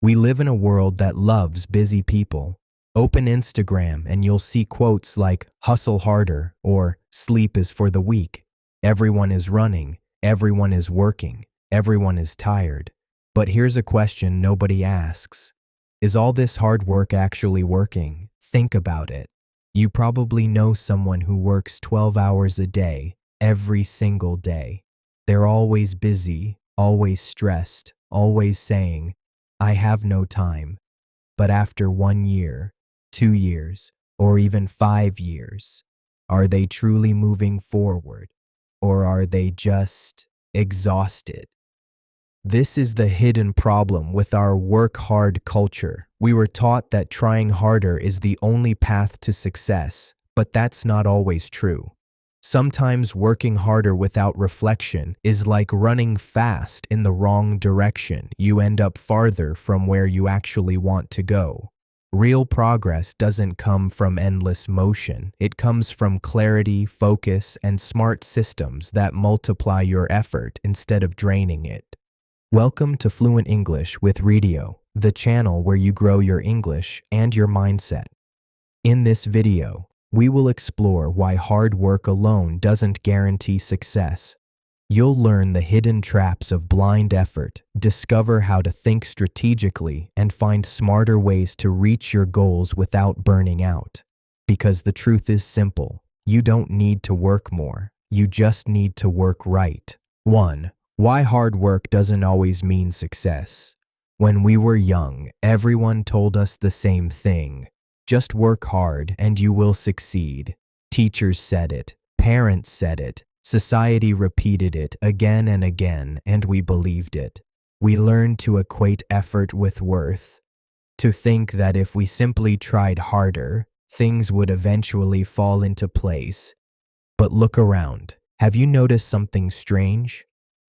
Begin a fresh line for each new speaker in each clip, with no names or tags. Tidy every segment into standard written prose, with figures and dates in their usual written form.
We live in a world that loves busy people. Open Instagram and you'll see quotes like hustle harder or sleep is for the weak. Everyone is running, everyone is working, everyone is tired. But here's a question nobody asks. Is all this hard work actually working? Think about it. You probably know someone who works 12 hours a day, every single day. They're always busy, always stressed, always saying, I have no time. But after 1 year, 2 years, or even 5 years, are they truly moving forward? Or are they just exhausted? This is the hidden problem with our work-hard culture. We were taught that trying harder is the only path to success, but that's not always true. Sometimes working harder without reflection is like running fast in the wrong direction. You end up farther from where you actually want to go. Real progress doesn't come from endless motion. It comes from clarity, focus, and smart systems that multiply your effort instead of draining it. Welcome to Fluent English with Radio, the channel where you grow your English and your mindset. In this video, we will explore why hard work alone doesn't guarantee success. You'll learn the hidden traps of blind effort, discover how to think strategically, and find smarter ways to reach your goals without burning out. Because the truth is simple, you don't need to work more, you just need to work right. 1. Why hard work doesn't always mean success. When we were young, everyone told us the same thing. Just work hard and you will succeed. Teachers said it, parents said it, society repeated it again and again, and we believed it. We learned to equate effort with worth, to think that if we simply tried harder, things would eventually fall into place. But look around. Have you noticed something strange?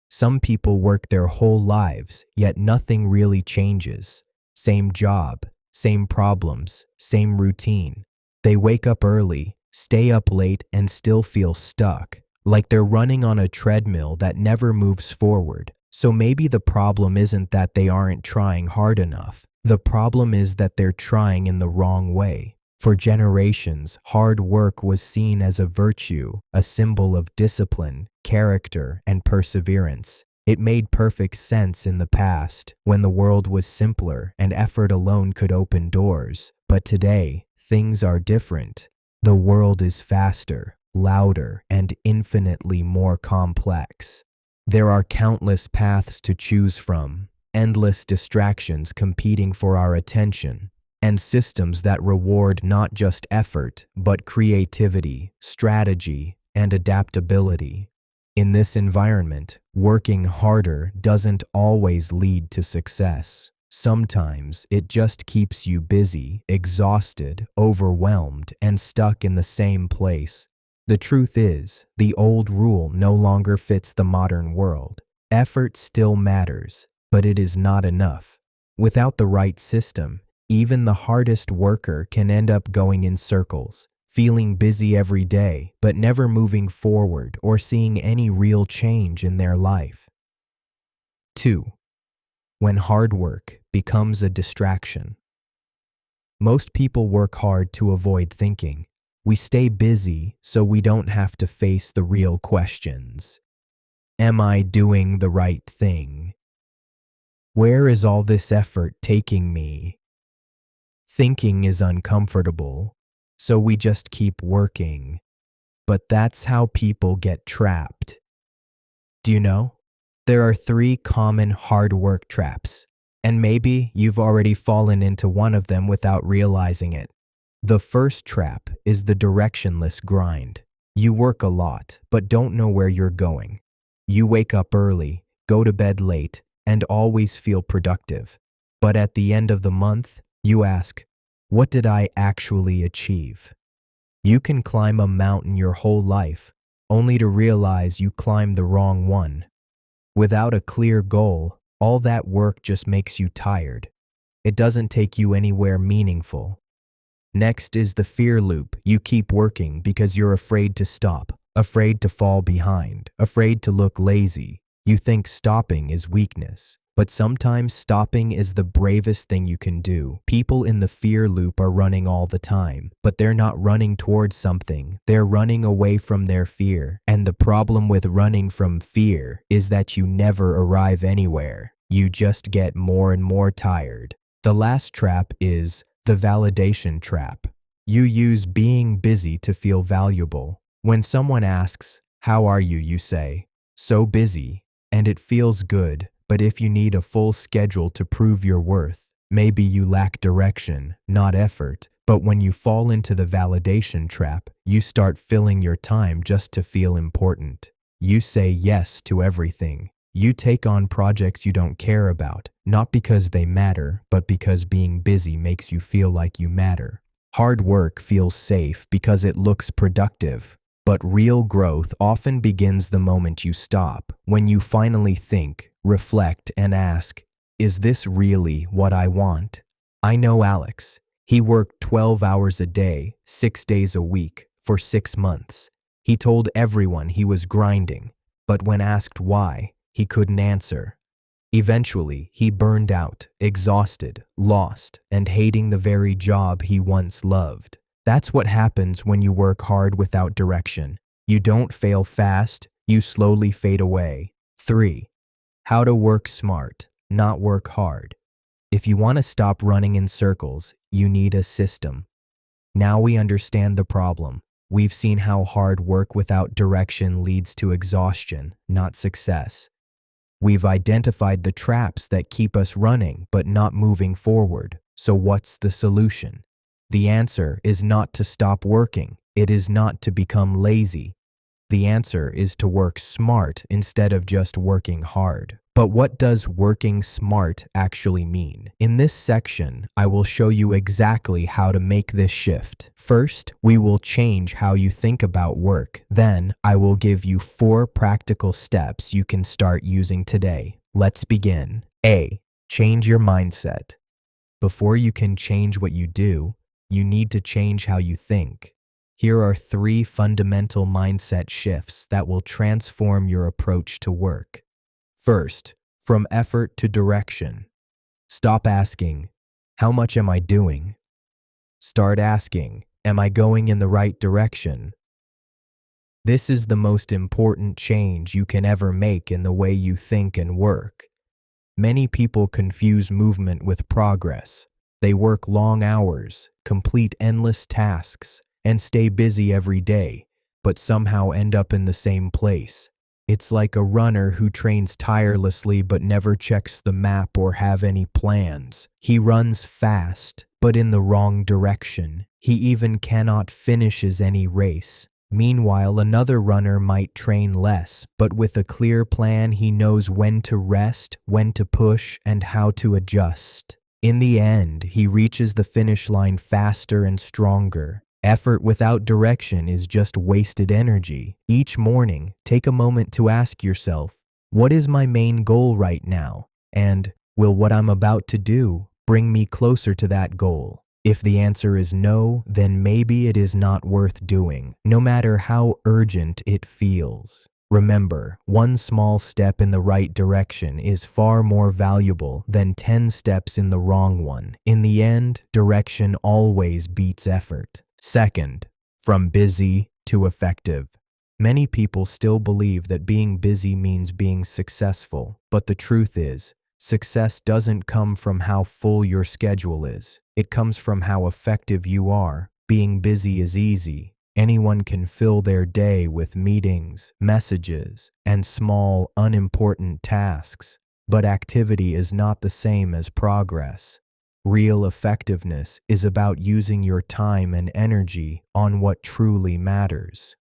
Some people work their whole lives, yet nothing really changes. Same job, same problems, same routine. They wake up early, stay up late, and still feel stuck, like they're running on a treadmill that never moves forward. So maybe the problem isn't that they aren't trying hard enough. The problem is that they're trying in the wrong way. For generations, hard work was seen as a virtue, a symbol of discipline, character, and perseverance. It made perfect sense in the past, when the world was simpler and effort alone could open doors. But today, things are different. The world is faster, louder, and infinitely more complex. There are countless paths to choose from, endless distractions competing for our attention, and systems that reward not just effort, but creativity, strategy, and adaptability. In this environment, working harder doesn't always lead to success. Sometimes it just keeps you busy, exhausted, overwhelmed, and stuck in the same place. The truth is, the old rule no longer fits the modern world. Effort still matters, but it is not enough. Without the right system, even the hardest worker can end up going in circles, feeling busy every day, but never moving forward or seeing any real change in their life. 2. When hard work becomes a distraction. Most people work hard to avoid thinking. We stay busy so we don't have to face the real questions. Am I doing the right thing? Where is all this effort taking me? Thinking is uncomfortable, so we just keep working. But that's how people get trapped. Do you know? There are 3 common hard work traps, and maybe you've already fallen into one of them without realizing it. The first trap is the directionless grind. You work a lot, but don't know where you're going. You wake up early, go to bed late, and always feel productive. But at the end of the month, you ask, what did I actually achieve? You can climb a mountain your whole life, only to realize you climbed the wrong one. Without a clear goal, all that work just makes you tired. It doesn't take you anywhere meaningful. Next is the fear loop. You keep working because you're afraid to stop, afraid to fall behind, afraid to look lazy. You think stopping is weakness. But sometimes stopping is the bravest thing you can do. People in the fear loop are running all the time, but they're not running towards something. They're running away from their fear. And the problem with running from fear is that you never arrive anywhere. You just get more and more tired. The last trap is the validation trap. You use being busy to feel valuable. When someone asks, "How are you?" you say, "So busy," and it feels good. But if you need a full schedule to prove your worth, maybe you lack direction, not effort. But when you fall into the validation trap, you start filling your time just to feel important. You say yes to everything. You take on projects you don't care about, not because they matter, but because being busy makes you feel like you matter. Hard work feels safe because it looks productive. But real growth often begins the moment you stop, when you finally think, reflect, and ask, is this really what I want? I know Alex. He worked 12 hours a day, 6 days a week, for 6 months. He told everyone he was grinding, but when asked why, he couldn't answer. Eventually, he burned out, exhausted, lost, and hating the very job he once loved. That's what happens when you work hard without direction. You don't fail fast, you slowly fade away. 3. How to work smart, not work hard. If you want to stop running in circles, you need a system. Now we understand the problem. We've seen how hard work without direction leads to exhaustion, not success. We've identified the traps that keep us running but not moving forward. So what's the solution? The answer is not to stop working. It is not to become lazy. The answer is to work smart instead of just working hard. But what does working smart actually mean? In this section, I will show you exactly how to make this shift. First, we will change how you think about work. Then, I will give you 4 practical steps you can start using today. Let's begin. A. Change your mindset. Before you can change what you do, you need to change how you think. Here are 3 fundamental mindset shifts that will transform your approach to work. First, from effort to direction. Stop asking, "How much am I doing?" Start asking, "Am I going in the right direction?" This is the most important change you can ever make in the way you think and work. Many people confuse movement with progress. They work long hours, complete endless tasks, and stay busy every day, but somehow end up in the same place. It's like a runner who trains tirelessly but never checks the map or have any plans. He runs fast, but in the wrong direction. He even cannot finish any race. Meanwhile, another runner might train less, but with a clear plan, he knows when to rest, when to push, and how to adjust. In the end, he reaches the finish line faster and stronger. Effort without direction is just wasted energy. Each morning, take a moment to ask yourself, what is my main goal right now? And will what I'm about to do bring me closer to that goal? If the answer is no, then maybe it is not worth doing, no matter how urgent it feels. Remember, one small step in the right direction is far more valuable than 10 steps in the wrong one. In the end, direction always beats effort. Second, from busy to effective. Many people still believe that being busy means being successful, but the truth is, success doesn't come from how full your schedule is. It comes from how effective you are. Being busy is easy. Anyone can fill their day with meetings, messages, and small, unimportant tasks. But activity is not the same as progress. Real effectiveness is about using your time and energy on what truly matters.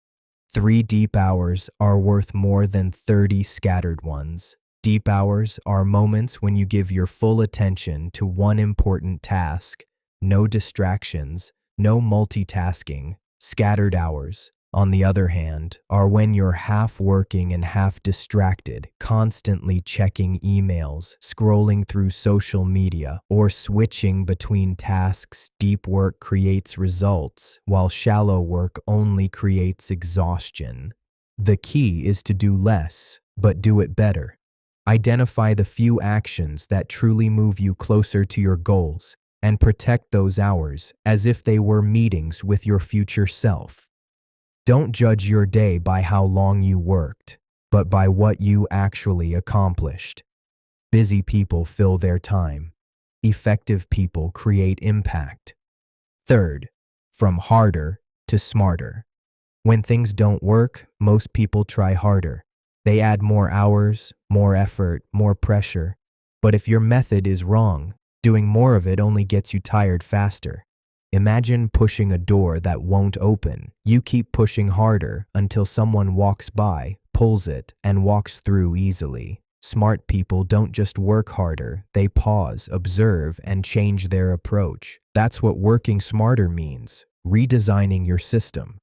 3 deep hours are worth more than 30 scattered ones. Deep hours are moments when you give your full attention to one important task. No distractions, no multitasking. Scattered hours, on the other hand, are when you're half working and half distracted, constantly checking emails, scrolling through social media, or switching between tasks. Deep work creates results, while shallow work only creates exhaustion. The key is to do less, but do it better. Identify the few actions that truly move you closer to your goals and protect those hours as if they were meetings with your future self. Don't judge your day by how long you worked, but by what you actually accomplished. Busy people fill their time. Effective people create impact. Third, from harder to smarter. When things don't work, most people try harder. They add more hours, more effort, more pressure. But if your method is wrong, doing more of it only gets you tired faster. Imagine pushing a door that won't open. You keep pushing harder until someone walks by, pulls it, and walks through easily. Smart people don't just work harder, they pause, observe, and change their approach. That's what working smarter means, redesigning your system.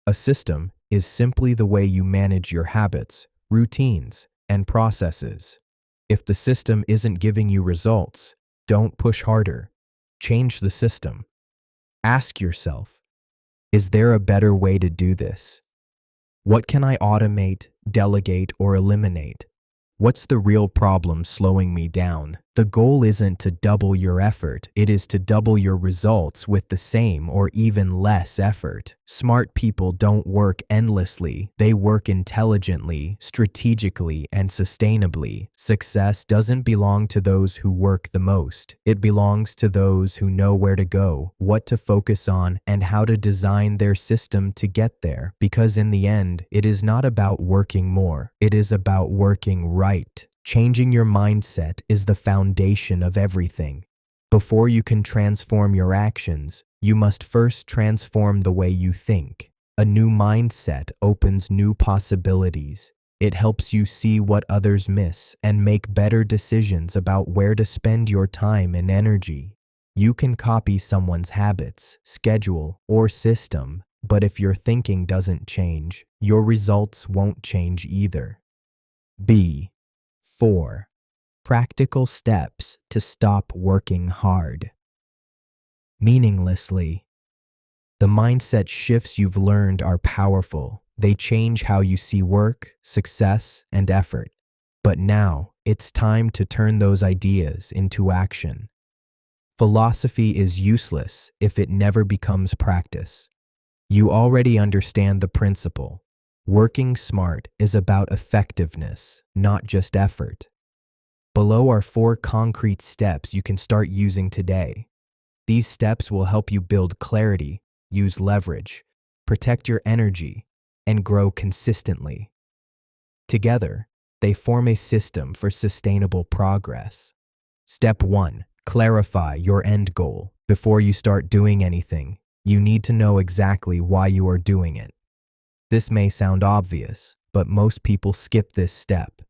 A system is simply the way you manage your habits, routines, and processes. If the system isn't giving you results, don't push harder. Change the system. Ask yourself, is there a better way to do this? What can I automate, delegate, or eliminate? What's the real problem slowing me down? The goal isn't to double your effort, it is to double your results with the same or even less effort. Smart people don't work endlessly, they work intelligently, strategically, and sustainably. Success doesn't belong to those who work the most. It belongs to those who know where to go, what to focus on, and how to design their system to get there. Because in the end, it is not about working more, it is about working right. Changing your mindset is the foundation of everything. Before you can transform your actions, you must first transform the way you think. A new mindset opens new possibilities. It helps you see what others miss and make better decisions about where to spend your time and energy. You can copy someone's habits, schedule, or system, but if your thinking doesn't change, your results won't change either. 4. Practical steps to stop working hard. Meaninglessly. The mindset shifts you've learned are powerful. They change how you see work, success, and effort. But now, it's time to turn those ideas into action. Philosophy is useless if it never becomes practice. You already understand the principle. Working smart is about effectiveness, not just effort. Below are 4 concrete steps you can start using today. These steps will help you build clarity, use leverage, protect your energy, and grow consistently. Together, they form a system for sustainable progress. Step 1. Clarify your end goal. Before you start doing anything, you need to know exactly why you are doing it. This may sound obvious, but most people skip this step.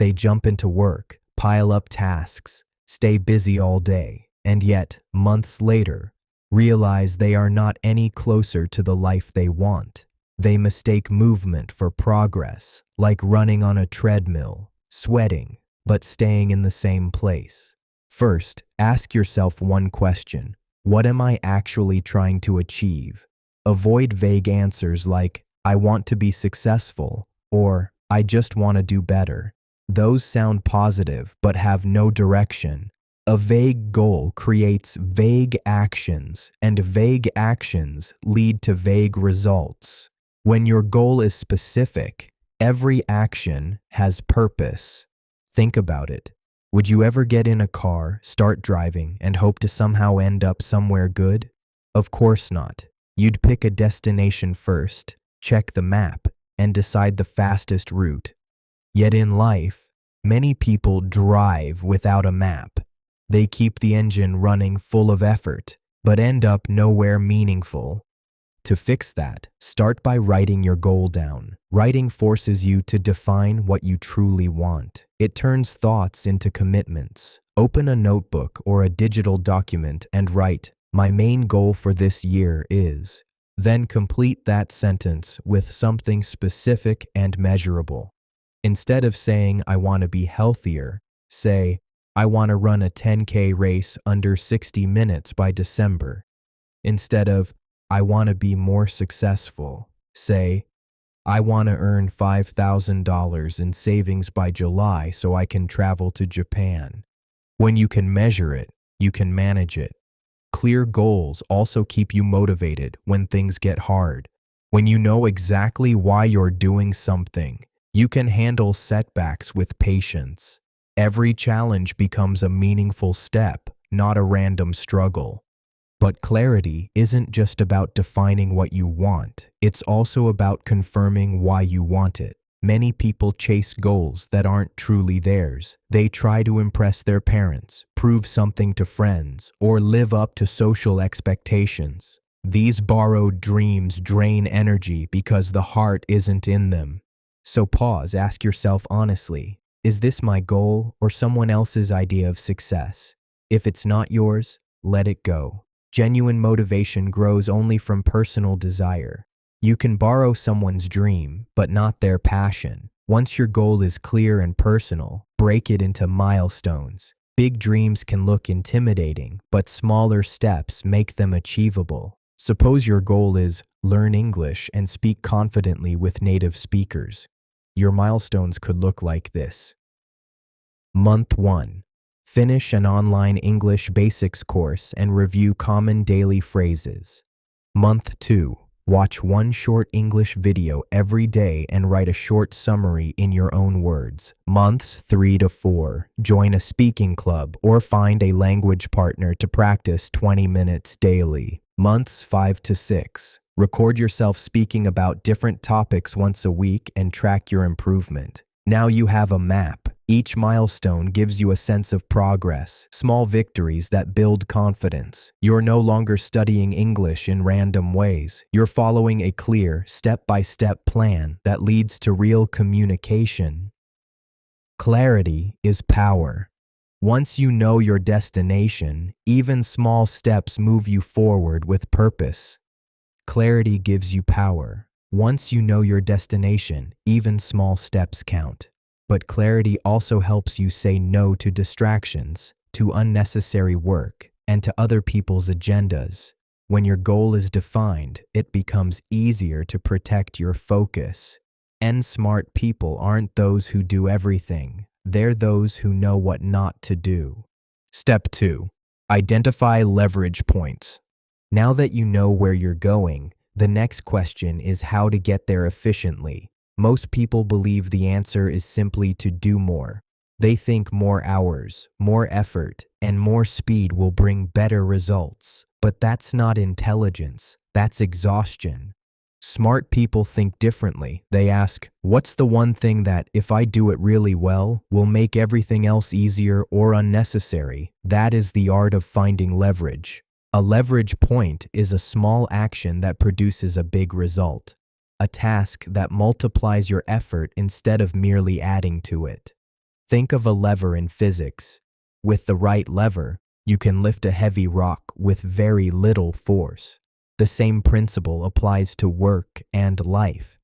They jump into work, pile up tasks, stay busy all day, and yet, months later, realize they are not any closer to the life they want. They mistake movement for progress, like running on a treadmill, sweating, but staying in the same place. First, ask yourself one question: what am I actually trying to achieve? Avoid vague answers like, I want to be successful, or I just want to do better. Those sound positive but have no direction. A vague goal creates vague actions, and vague actions lead to vague results. When your goal is specific, every action has purpose. Think about it. Would you ever get in a car, start driving, and hope to somehow end up somewhere good? Of course not. You'd pick a destination first, check the map, and decide the fastest route. Yet in life, many people drive without a map. They keep the engine running full of effort, but end up nowhere meaningful. To fix that, start by writing your goal down. Writing forces you to define what you truly want. It turns thoughts into commitments. Open a notebook or a digital document and write, "My main goal for this year is." Then complete that sentence with something specific and measurable. Instead of saying, "I want to be healthier," say, "I want to run a 10K race under 60 minutes by December." Instead of, "I want to be more successful," say, I want to earn $5,000 in savings by July so I can travel to Japan. When you can measure it, you can manage it. Clear goals also keep you motivated when things get hard. When you know exactly why you're doing something, you can handle setbacks with patience. Every challenge becomes a meaningful step, not a random struggle. But clarity isn't just about defining what you want, it's also about confirming why you want it. Many people chase goals that aren't truly theirs. They try to impress their parents, prove something to friends, or live up to social expectations. These borrowed dreams drain energy because the heart isn't in them. So pause, ask yourself honestly, is this my goal or someone else's idea of success? If it's not yours, let it go. Genuine motivation grows only from personal desire. You can borrow someone's dream, but not their passion. Once your goal is clear and personal, break it into milestones. Big dreams can look intimidating, but smaller steps make them achievable. Suppose your goal is learn English and speak confidently with native speakers. Your milestones could look like this. Month 1. Finish an online English basics course and review common daily phrases. Month 2. Watch one short English video every day and write a short summary in your own words. Months 3 to 4. Join a speaking club or find a language partner to practice 20 minutes daily. Months 5 to 6. Record yourself speaking about different topics once a week and track your improvement. Now you have a map. Each milestone gives you a sense of progress, small victories that build confidence. You're no longer studying English in random ways. You're following a clear, step-by-step plan that leads to real communication. Clarity is power. Once you know your destination, even small steps move you forward with purpose. Clarity gives you power. Once you know your destination, even small steps count. But clarity also helps you say no to distractions, to unnecessary work, and to other people's agendas. When your goal is defined, it becomes easier to protect your focus. And smart people aren't those who do everything. They're those who know what not to do. Step 2. Identify leverage points. Now that you know where you're going, the next question is how to get there efficiently. Most people believe the answer is simply to do more. They think more hours, more effort, and more speed will bring better results. But that's not intelligence, that's exhaustion. Smart people think differently. They ask, what's the one thing that, if I do it really well, will make everything else easier or unnecessary? That is the art of finding leverage. A leverage point is a small action that produces a big result. A task that multiplies your effort instead of merely adding to it. Think of a lever in physics. With the right lever, you can lift a heavy rock with very little force. The same principle applies to work and life.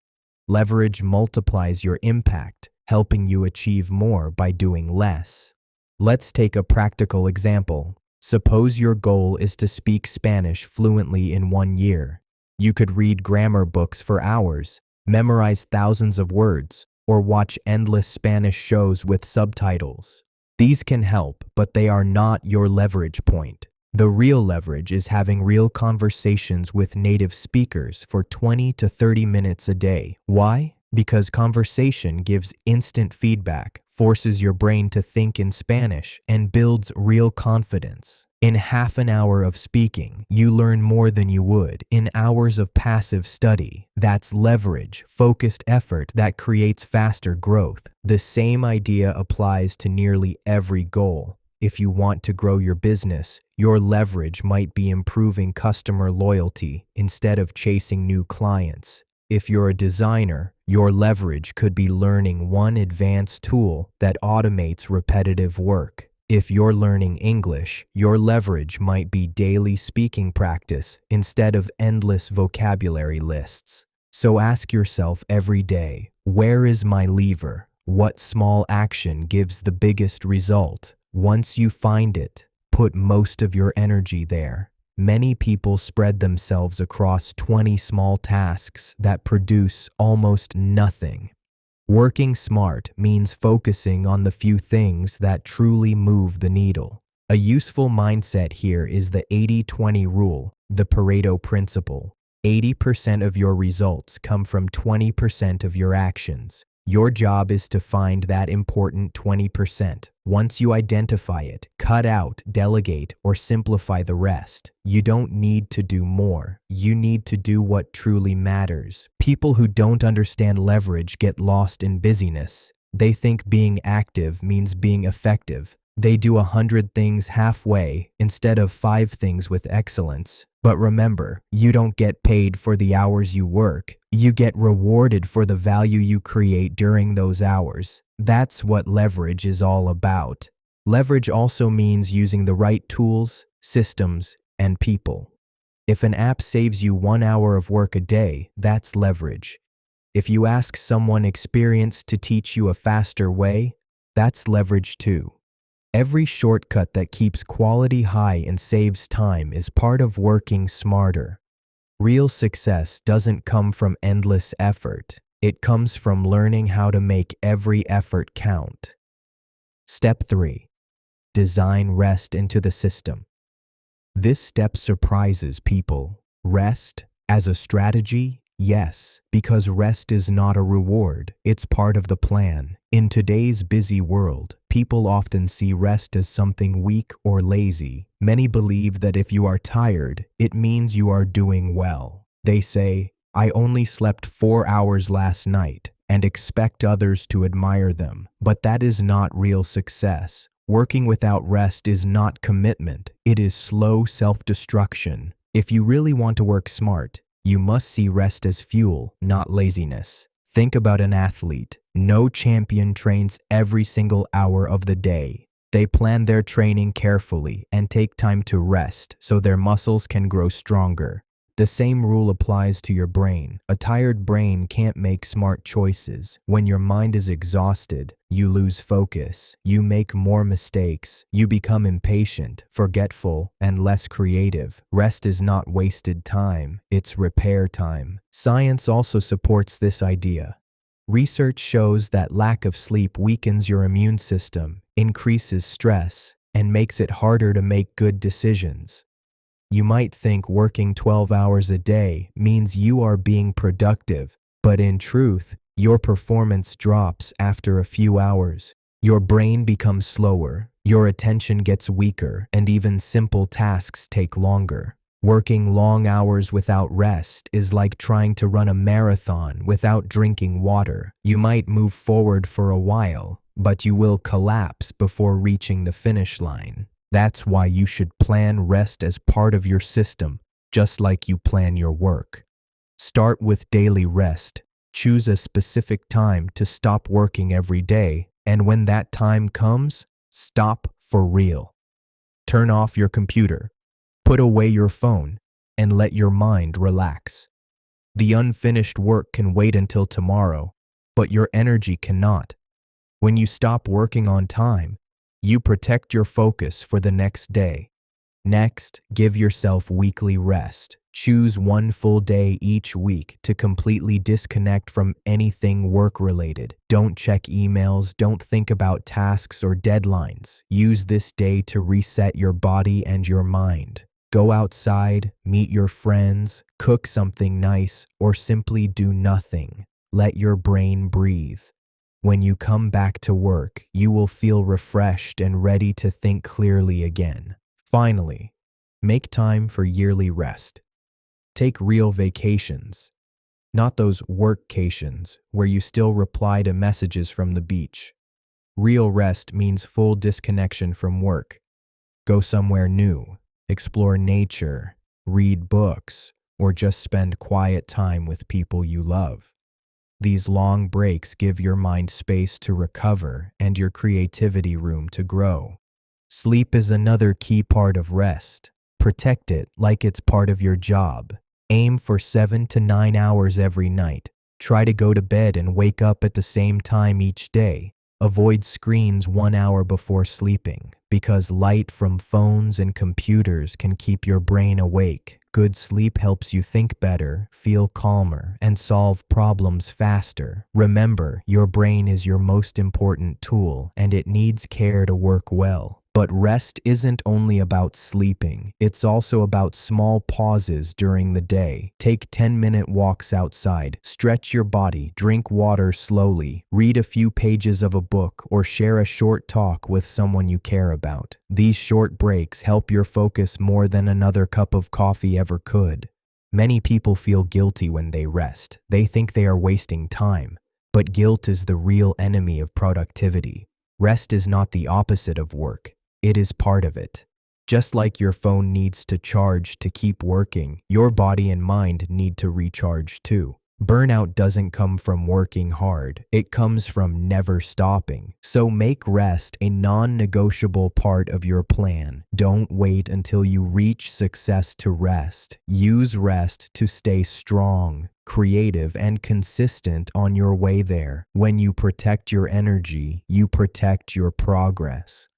Leverage multiplies your impact, helping you achieve more by doing less. Let's take a practical example. Suppose your goal is to speak Spanish fluently in 1 year. You could read grammar books for hours, memorize thousands of words, or watch endless Spanish shows with subtitles. These can help, but they are not your leverage point. The real leverage is having real conversations with native speakers for 20 to 30 minutes a day. Why? Because conversation gives instant feedback, forces your brain to think in Spanish, and builds real confidence. In half an hour of speaking, you learn more than you would in hours of passive study. That's leverage, focused effort that creates faster growth. The same idea applies to nearly every goal. If you want to grow your business, your leverage might be improving customer loyalty instead of chasing new clients. If you're a designer, your leverage could be learning one advanced tool that automates repetitive work. If you're learning English, your leverage might be daily speaking practice instead of endless vocabulary lists. So ask yourself every day, where is my lever? What small action gives the biggest result? Once you find it, put most of your energy there. Many people spread themselves across 20 small tasks that produce almost nothing. Working smart means focusing on the few things that truly move the needle. A useful mindset here is the 80-20 rule, the Pareto principle. 80% of your results come from 20% of your actions. Your job is to find that important 20%. Once you identify it, cut out, delegate, or simplify the rest. You don't need to do more. You need to do what truly matters. People who don't understand leverage get lost in busyness. They think being active means being effective. They do 100 things halfway instead of 5 things with excellence. But remember, you don't get paid for the hours you work. You get rewarded for the value you create during those hours. That's what leverage is all about. Leverage also means using the right tools, systems, and people. If an app saves you 1 hour of work a day, that's leverage. If you ask someone experienced to teach you a faster way, that's leverage too. Every shortcut that keeps quality high and saves time is part of working smarter. Real success doesn't come from endless effort. It comes from learning how to make every effort count. Step 3. Design rest into the system. This step surprises people. Rest as a strategy? Yes, because rest is not a reward, it's part of the plan. In today's busy world, people often see rest as something weak or lazy. Many believe that if you are tired, it means you are doing well. They say, "I only slept 4 hours last night," and expect others to admire them. But that is not real success. Working without rest is not commitment, it is slow self-destruction. If you really want to work smart, you must see rest as fuel, not laziness. Think about an athlete. No champion trains every single hour of the day. They plan their training carefully and take time to rest so their muscles can grow stronger. The same rule applies to your brain. A tired brain can't make smart choices. When your mind is exhausted, you lose focus. You make more mistakes. You become impatient, forgetful, and less creative. Rest is not wasted time, it's repair time. Science also supports this idea. Research shows that lack of sleep weakens your immune system, increases stress, and makes it harder to make good decisions. You might think working 12 hours a day means you are being productive, but in truth, your performance drops after a few hours. Your brain becomes slower, your attention gets weaker, and even simple tasks take longer. Working long hours without rest is like trying to run a marathon without drinking water. You might move forward for a while, but you will collapse before reaching the finish line. That's why you should plan rest as part of your system, just like you plan your work. Start with daily rest. Choose a specific time to stop working every day, and when that time comes, stop for real. Turn off your computer, put away your phone, and let your mind relax. The unfinished work can wait until tomorrow, but your energy cannot. When you stop working on time, you protect your focus for the next day. Next, give yourself weekly rest. Choose 1 full day each week to completely disconnect from anything work-related. Don't check emails, don't think about tasks or deadlines. Use this day to reset your body and your mind. Go outside, meet your friends, cook something nice, or simply do nothing. Let your brain breathe. When you come back to work, you will feel refreshed and ready to think clearly again. Finally, make time for yearly rest. Take real vacations, not those workcations where you still reply to messages from the beach. Real rest means full disconnection from work. Go somewhere new, explore nature, read books, or just spend quiet time with people you love. These long breaks give your mind space to recover and your creativity room to grow. Sleep is another key part of rest. Protect it like it's part of your job. Aim for 7 to 9 hours every night. Try to go to bed and wake up at the same time each day. Avoid screens 1 hour before sleeping. because light from phones and computers can keep your brain awake. Good sleep helps you think better, feel calmer, and solve problems faster. Remember, your brain is your most important tool, and it needs care to work well. But rest isn't only about sleeping. It's also about small pauses during the day. Take 10-minute walks outside, stretch your body, drink water slowly, read a few pages of a book, or share a short talk with someone you care about. These short breaks help your focus more than another cup of coffee ever could. Many people feel guilty when they rest. They think they are wasting time. But guilt is the real enemy of productivity. Rest is not the opposite of work. It is part of it. Just like your phone needs to charge to keep working, your body and mind need to recharge too. Burnout doesn't come from working hard. It comes from never stopping. So make rest a non-negotiable part of your plan. Don't wait until you reach success to rest. Use rest to stay strong, creative, and consistent on your way there. When you protect your energy, you protect your progress.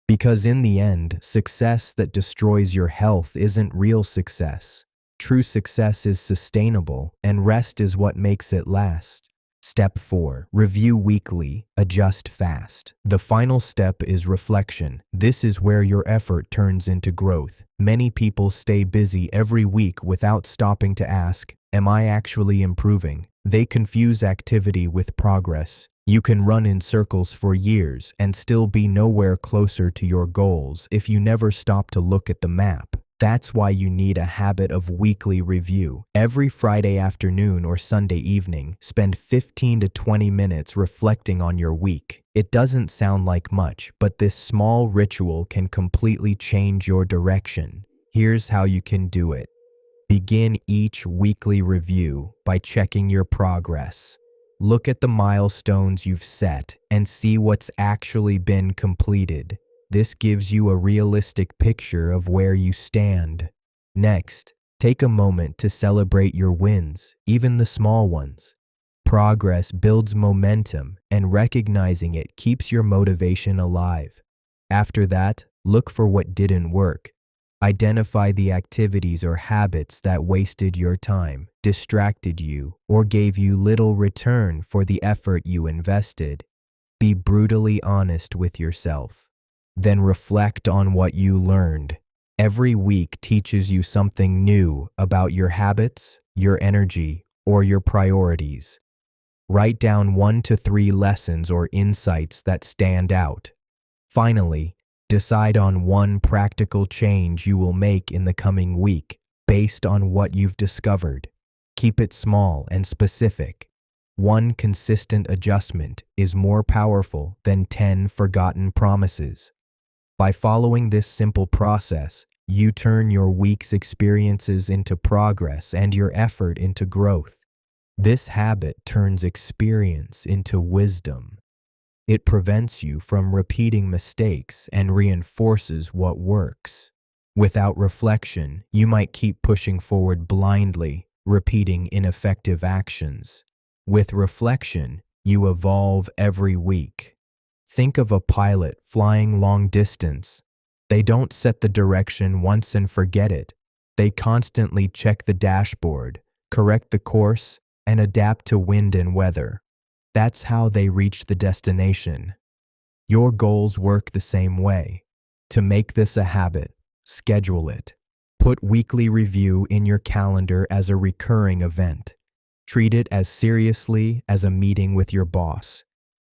Because in the end, success that destroys your health isn't real success. True success is sustainable, and rest is what makes it last. Step 4. Review weekly, adjust fast. The final step is reflection. This is where your effort turns into growth. Many people stay busy every week without stopping to ask, am I actually improving? They confuse activity with progress. You can run in circles for years and still be nowhere closer to your goals if you never stop to look at the map. That's why you need a habit of weekly review. Every Friday afternoon or Sunday evening, spend 15 to 20 minutes reflecting on your week. It doesn't sound like much, but this small ritual can completely change your direction. Here's how you can do it. Begin each weekly review by checking your progress. Look at the milestones you've set and see what's actually been completed. This gives you a realistic picture of where you stand. Next, take a moment to celebrate your wins, even the small ones. Progress builds momentum, and recognizing it keeps your motivation alive. After that, look for what didn't work. Identify the activities or habits that wasted your time, distracted you, or gave you little return for the effort you invested. Be brutally honest with yourself. Then reflect on what you learned. Every week teaches you something new about your habits, your energy, or your priorities. Write down 1 to 3 lessons or insights that stand out. Finally, decide on one practical change you will make in the coming week based on what you've discovered. Keep it small and specific. One consistent adjustment is more powerful than 10 forgotten promises. By following this simple process, you turn your week's experiences into progress and your effort into growth. This habit turns experience into wisdom. It prevents you from repeating mistakes and reinforces what works. Without reflection, you might keep pushing forward blindly, repeating ineffective actions. With reflection, you evolve every week. Think of a pilot flying long distance. They don't set the direction once and forget it. They constantly check the dashboard, correct the course, and adapt to wind and weather. That's how they reach the destination. Your goals work the same way. To make this a habit, schedule it. Put weekly review in your calendar as a recurring event. Treat it as seriously as a meeting with your boss.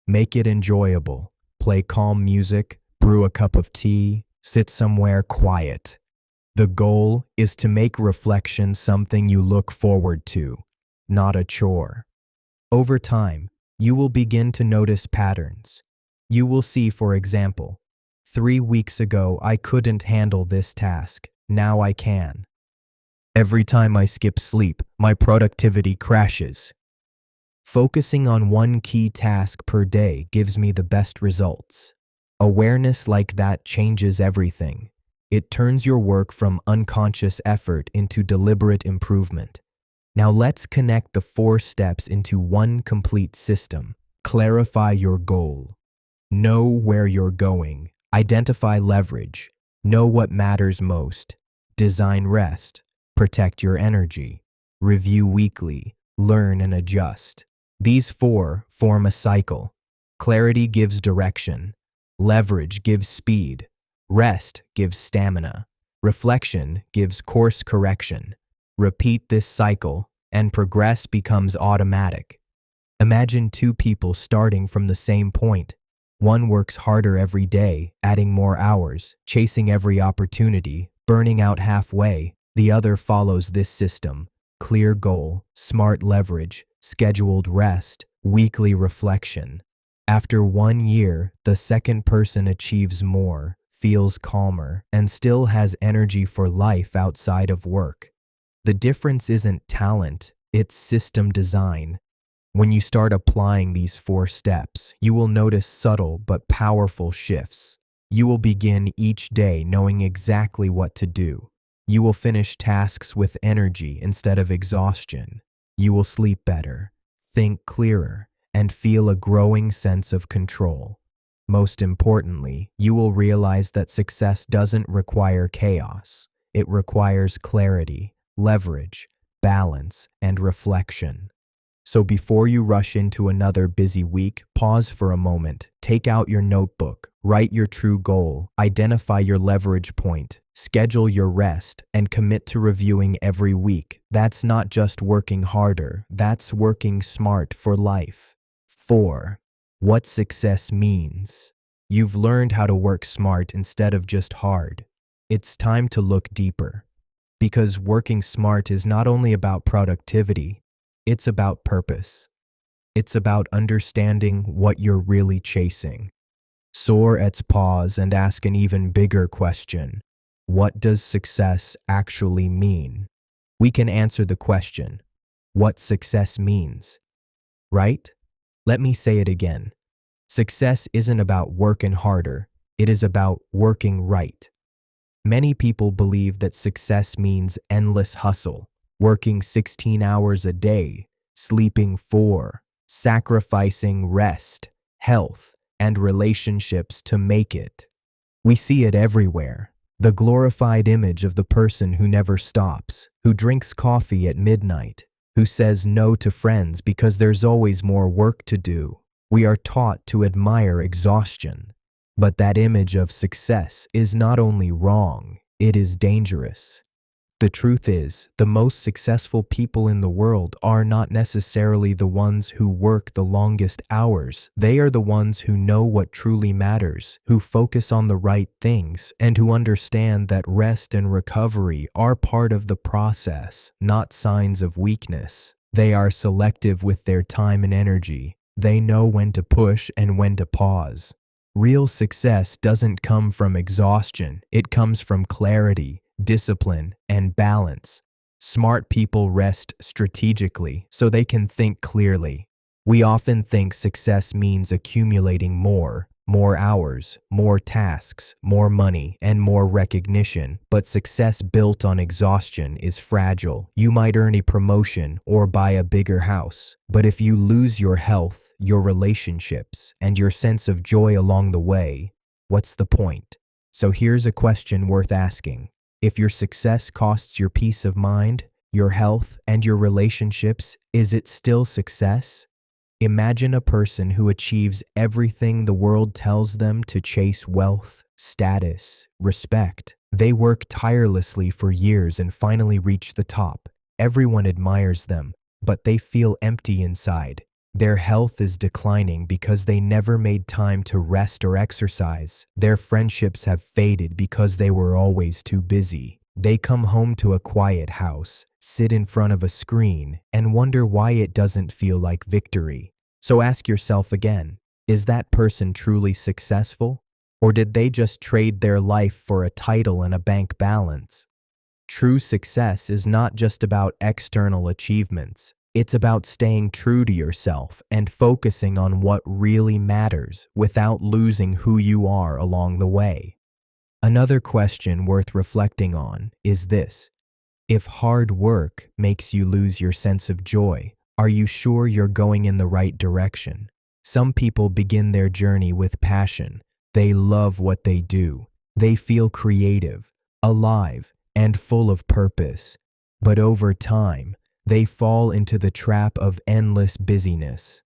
Make it enjoyable. Play calm music, brew a cup of tea, sit somewhere quiet. The goal is to make reflection something you look forward to, not a chore. Over time, you will begin to notice patterns. You will see, for example, 3 weeks ago I couldn't handle this task, now I can. Every time I skip sleep, my productivity crashes. Focusing on one key task per day gives me the best results. Awareness like that changes everything. It turns your work from unconscious effort into deliberate improvement. Now let's connect the 4 steps into one complete system. Clarify your goal. Know where you're going. Identify leverage. Know what matters most. Design rest. Protect your energy. Review weekly. Learn and adjust. These four form a cycle. Clarity gives direction. Leverage gives speed. Rest gives stamina. Reflection gives course correction. Repeat this cycle, and progress becomes automatic. Imagine two people starting from the same point. One works harder every day, adding more hours, chasing every opportunity, burning out halfway. The other follows this system: clear goal, smart leverage, scheduled rest, weekly reflection. After 1 year, the second person achieves more, feels calmer, and still has energy for life outside of work. The difference isn't talent, it's system design. When you start applying these 4 steps, you will notice subtle but powerful shifts. You will begin each day knowing exactly what to do. You will finish tasks with energy instead of exhaustion. You will sleep better, think clearer, and feel a growing sense of control. Most importantly, you will realize that success doesn't require chaos. It requires clarity, leverage, balance, and reflection. So before you rush into another busy week, pause for a moment, take out your notebook, write your true goal, identify your leverage point, schedule your rest, and commit to reviewing every week. That's not just working harder, that's working smart for life. 4. What success means. You've learned how to work smart instead of just hard. It's time to look deeper. Because working smart is not only about productivity, it's about purpose. It's about understanding what you're really chasing. So let's pause and ask an even bigger question. What does success actually mean? We can answer the question, what success means, right? Let me say it again. Success isn't about working harder, it is about working right. Many people believe that success means endless hustle, working 16 hours a day, sleeping 4, sacrificing rest, health, and relationships to make it. We see it everywhere. The glorified image of the person who never stops, who drinks coffee at midnight, who says no to friends because there's always more work to do. We are taught to admire exhaustion. But that image of success is not only wrong, it is dangerous. The truth is, the most successful people in the world are not necessarily the ones who work the longest hours. They are the ones who know what truly matters, who focus on the right things, and who understand that rest and recovery are part of the process, not signs of weakness. They are selective with their time and energy. They know when to push and when to pause. Real success doesn't come from exhaustion, it comes from clarity, discipline, and balance. Smart people rest strategically so they can think clearly. We often think success means accumulating more hours, more tasks, more money, and more recognition, but success built on exhaustion is fragile. You might earn a promotion or buy a bigger house, but if you lose your health, your relationships, and your sense of joy along the way, what's the point? So here's a question worth asking. If your success costs your peace of mind, your health, and your relationships, is it still success? Imagine a person who achieves everything the world tells them to chase: wealth, status, respect. They work tirelessly for years and finally reach the top. Everyone admires them, but they feel empty inside. Their health is declining because they never made time to rest or exercise. Their friendships have faded because they were always too busy. They come home to a quiet house, sit in front of a screen, and wonder why it doesn't feel like victory. So ask yourself again, is that person truly successful? Or did they just trade their life for a title and a bank balance? True success is not just about external achievements. It's about staying true to yourself and focusing on what really matters without losing who you are along the way. Another question worth reflecting on is this. If hard work makes you lose your sense of joy, are you sure you're going in the right direction? Some people begin their journey with passion, They love what they do. They feel creative, alive, and full of purpose. But over time, they fall into the trap of endless busyness.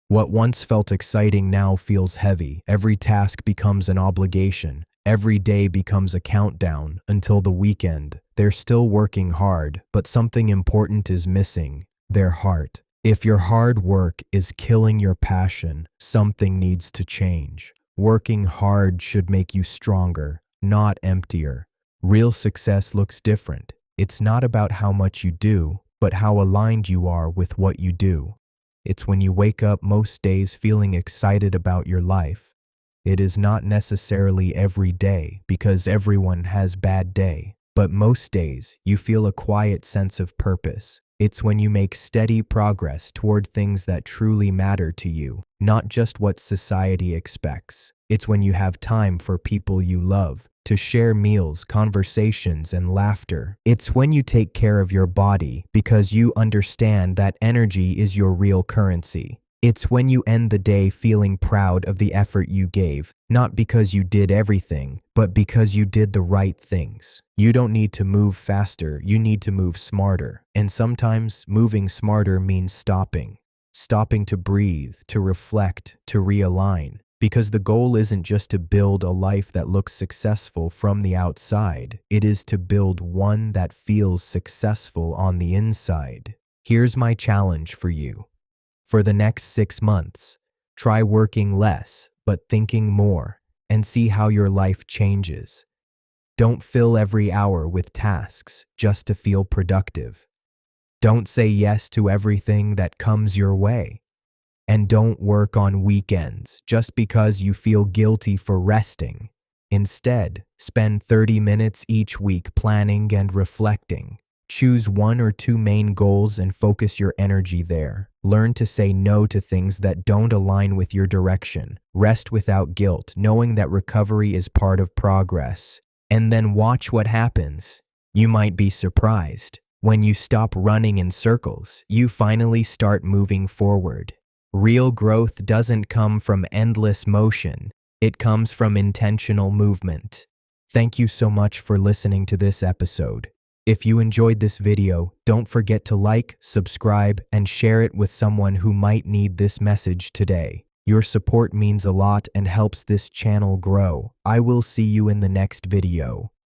What once felt exciting now feels heavy. Every task becomes an obligation. Every day becomes a countdown until the weekend. They're still working hard, but something important is missing: their heart. If your hard work is killing your passion, something needs to change. Working hard should make you stronger, not emptier. Real success looks different. It's not about how much you do, but how aligned you are with what you do. It's when you wake up most days feeling excited about your life. It is not necessarily every day, because everyone has bad day, but most days you feel a quiet sense of purpose. It's when you make steady progress toward things that truly matter to you, not just what society expects. It's when you have time for people you love, to share meals, conversations, and laughter. It's when you take care of your body because you understand that energy is your real currency. It's when you end the day feeling proud of the effort you gave, not because you did everything, but because you did the right things. You don't need to move faster, you need to move smarter. And sometimes moving smarter means stopping. Stopping to breathe, to reflect, to realign. Because the goal isn't just to build a life that looks successful from the outside. It is to build one that feels successful on the inside. Here's my challenge for you. For the next 6 months, try working less, but thinking more, and see how your life changes. Don't fill every hour with tasks just to feel productive. Don't say yes to everything that comes your way. And don't work on weekends just because you feel guilty for resting. Instead, spend 30 minutes each week planning and reflecting. Choose 1 or 2 main goals and focus your energy there. Learn to say no to things that don't align with your direction. Rest without guilt, knowing that recovery is part of progress. And then watch what happens. You might be surprised. When you stop running in circles, you finally start moving forward. Real growth doesn't come from endless motion. It comes from intentional movement. Thank you so much for listening to this episode. If you enjoyed this video, don't forget to like, subscribe, and share it with someone who might need this message today. Your support means a lot and helps this channel grow. I will see you in the next video.